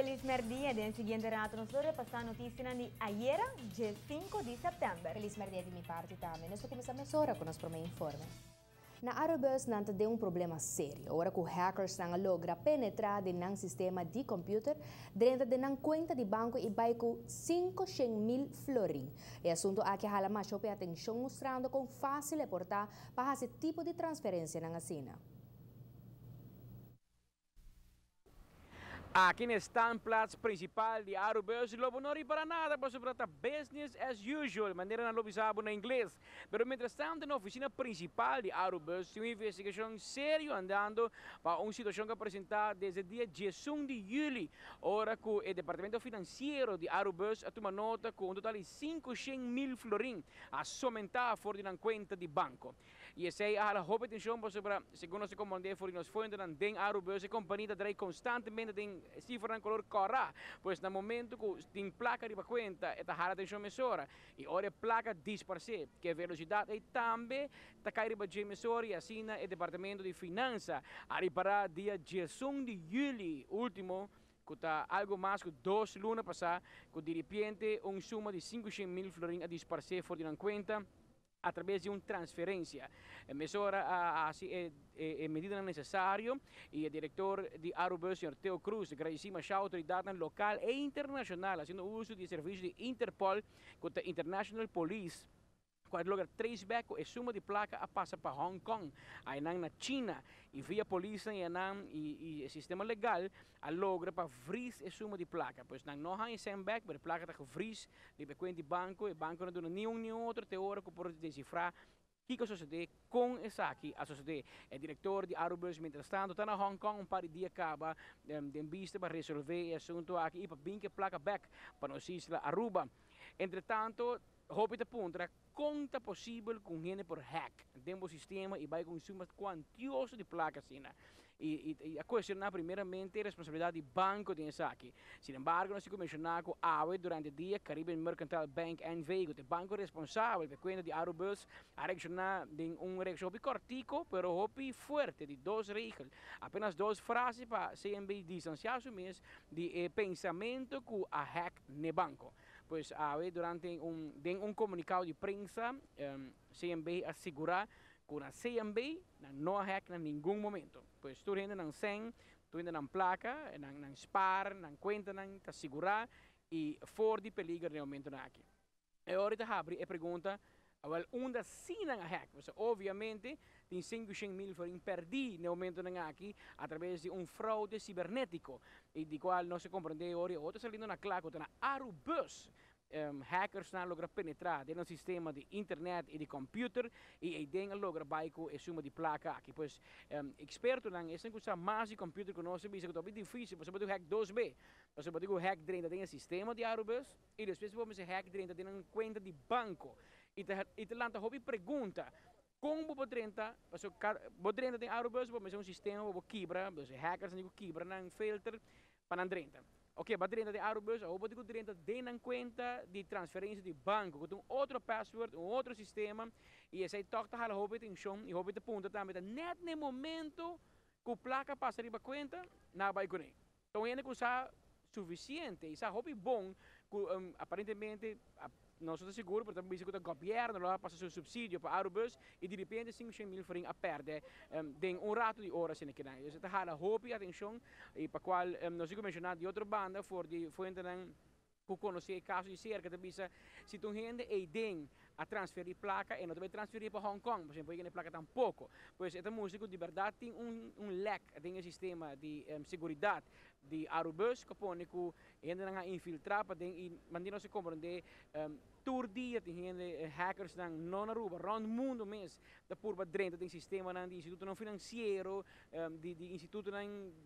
feliz merdia. Den siguiente rato nós vamos repassar a notícia de ayer, dia 5 de setembro. Feliz merdia de minha parte também. Nós começamos a hora com nosso primeiro informe. Na Arubus não tem um problema sério. Agora que os hackers não logram penetrar no sistema de computador dentro de uma conta de banco e vai com 500.000 florin. O assunto aqui hala mais atenção mostrando com fácil reportar para esse tipo de transferência na China. Aqui na standplaats principal de Arubus, lobo não para nada, para trata business as usual, maneira na lobo sabe na inglês. Pero mientras tanto, na oficina principal de Arubus, tem uma investigação séria andando para uma situação que apresentada desde o dia 11 de julho, hora que o departamento financeiro de Arubus toma nota com um total de 500.000 florin a somentar fora de uma conta de banco. E essa é a roupa atenção para, segundo se comandante, for nos fontes de Arubus, a companhia trai constantemente tem cifra em color cora, pois no momento que tem placa de conta, é a atenção emissora, e ora placa disparce, que a velocidade é também está caindo de emissora e assim o departamento de finanças a reparar dia 11 de julho, último, que está algo mais que 2 lunas passar, que de repente suma de 500.000 florin a disparce fora de uma conta, através de uma transferência. A emissora é medida necessária e o diretor de Arubus, Sr. Theo Cruz, agradecemos à autoridade local e internacional, fazendo uso de serviços de Interpol, contra International Police, quando logra traceback a suma de placa a passa para Hong Kong, aí na China, e via polícia e o sistema legal a logra para vris a suma de placa, pois não há esse back, mas a placa está vris de conta de banco, e o banco não dá nenhum outro teoria que pode decifrar o que sucede com essa aqui a suceder. O diretor de Arubus, mientras tanto, está na Hong Kong para dia acaba de vista para resolver o assunto aqui e para vir que placa back para nós isla Aruba. Entretanto, Hope apunta conta possível com gente por hack dentro do sistema e vai com suma quantiosa de placas. E a questionar primeiramente a responsabilidade do banco de aqui. Sin embargo, nós temos mencionado que AWE durante o dia, Caribbean Mercantile Bank NV, o banco responsável por conta de Arubus, a reaccionar de reação cortico, pero hope forte de 2 regras. Apenas 2 frases para CMB distanciar-se mesmo de pensamento que a hack no banco. Pois durante um comunicado de prensa, CMB assegura que a CMB não hack em nenhum momento. Pois tu ainda não sem, tu ainda não placa, não spar, não conta, não te assegurar e fora de peligro realmente não aqui. E agora abre a pergunta, onde sim não hack? Obviamente, tem 500.000 foram perdidos no momento não aqui através de fraude cibernético e de qual não se compreende agora. Outro salindo na claque, na Arubus. Hackers não logram penetrar no sistema de internet e de computer e aí logram baixo a suma de placa aqui. Pois, experto não é que mais de computer que nós sabemos que é difícil. Você pode hack 2B, você pode hack dentro do sistema de Arubus e depois você hack dentro de uma conta de banco. E te lança uma pergunta. Como você entra, você dentro de Arubus, você um sistema, você quebra, você hackers não quebra, não filter para não dentro. Ok, bateria de Arubus, ou pode dentro de uma conta de transferência de banco, com outro password, outro sistema, e esse aí toca a roupa atenção e roupa ponta também. Net no momento que a placa passa para a conta, não vai com ele. Então, ainda que usar suficiente, essa roupa é bom, que aparentemente não sou seguro, porque também o governo lá passa seu subsídio para Arubus e de repente 500.000 forinhos a perder em rato de horas em que não. Isso está a roupa atenção e para qual nós temos mencionado de outra banda foi entrar que conhecer casos de cerca de bisa se tu gente e den a transferir placa e não deve transferir para Hong Kong, por exemplo, porque a placa tampouco. Pois esta música de verdade tem leque tem sistema de segurança de Arubus que põe que ainda não infiltrar para e maneira se compreender todo dia tem gente hackers não na Aruba, rond mundo mesmo da por dentro do sistema de instituto não financeiro, de instituto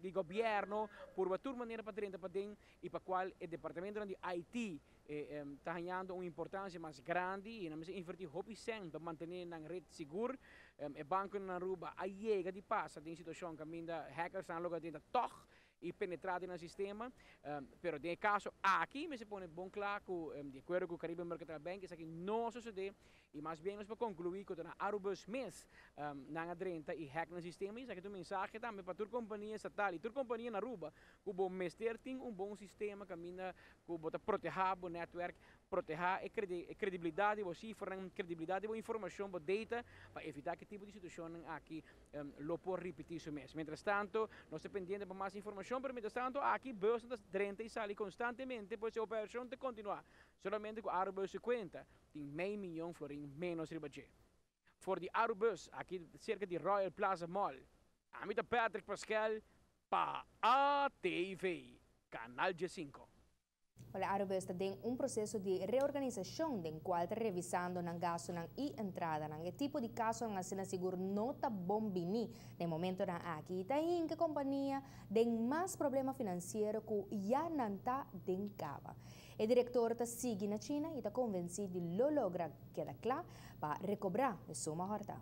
de governo, por toda maneira para dentro e para qual o departamento de IT está ganhando uma importância mais grande e nós invertir hobby para manter na rede segura. O banco na Aruba a chega de passa de situação que ainda hackers estão logo dentro toch e penetrado no sistema, pero de caso aqui me se pone bom claro de acordo com o Caribe Mercantile Bank, isso aqui não sucede e mais bem nós para concluir que na Arubus mês na adrenta e hack no sistema, isso aqui é mensagem também para toda companhia estatal e toda companhia na Aruba, que o bom mestre tem bom sistema caminha que bota proteger o network, proteger a credibilidade, ou cifra, credibilidade ou informação, ou data, para evitar que tipo de situação aqui lo pode repetir isso mesmo. Mientras tanto, nós dependemos de mais informação, mas mientras tanto, aqui bolsa das 30 e sai constantemente, pois a operação de continuar. Solamente com a Arubus 50, tem meio milhão florim menos ribache. For the Arubus, aqui cerca de Royal Plaza Mall, Amita Patrick Pascal, para ATV, Canal G5. Olha, a Arubus tem processo de reorganização em qual está revisando o gasto e entrada, o tipo de caso que se seguro não está bom no momento aqui. Tem que a companhia tem mais problema financeiro que já não está dentro cava. O diretor está seguindo na China e está convencido de lo logra quedar claro para recobrar a sua horta.